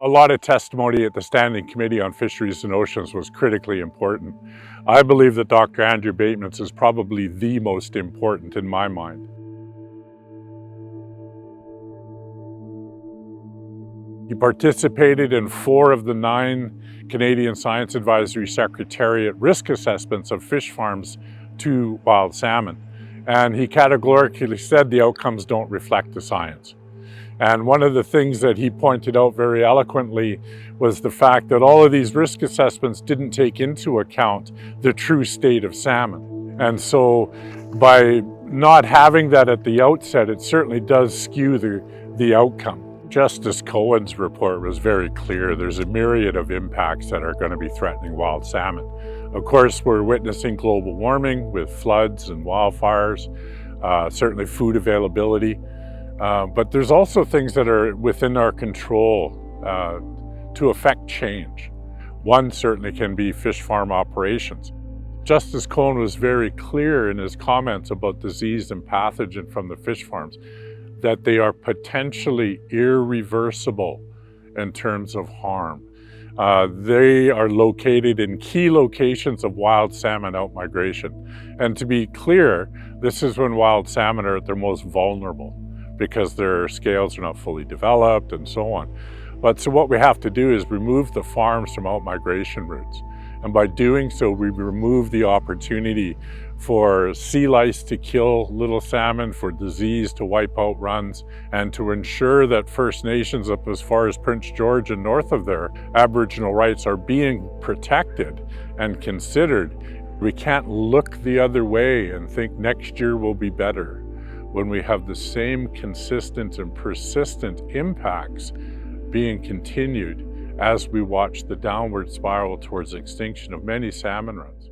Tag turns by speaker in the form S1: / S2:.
S1: A lot of testimony at the Standing Committee on Fisheries and Oceans was critically important. I believe that Dr. Andrew Bateman's is probably the most important in my mind. He participated in 4 of the 9 Canadian Science Advisory Secretariat risk assessments of fish farms to wild salmon. And he categorically said the outcomes don't reflect the science. And one of the things that he pointed out very eloquently was the fact that all of these risk assessments didn't take into account the true state of salmon. And so by not having that at the outset, it certainly does skew the outcome. Justice Cohen's report was very clear. There's a myriad of impacts that are going to be threatening wild salmon. Of course, we're witnessing global warming with floods and wildfires, certainly food availability. But there's also things that are within our control to affect change. One certainly can be fish farm operations. Justice Cohen was very clear in his comments about disease and pathogen from the fish farms, that they are potentially irreversible in terms of harm. They are located in key locations of wild salmon outmigration. And to be clear, this is when wild salmon are at their most vulnerable, because their scales are not fully developed and so on. But so what we have to do is remove the farms from outmigration routes. And by doing so, we remove the opportunity for sea lice to kill little salmon, for disease to wipe out runs, and to ensure that First Nations up as far as Prince George and north of there, Aboriginal rights are being protected and considered. We can't look the other way and think next year will be better, when we have the same consistent and persistent impacts being continued as we watch the downward spiral towards extinction of many salmon runs.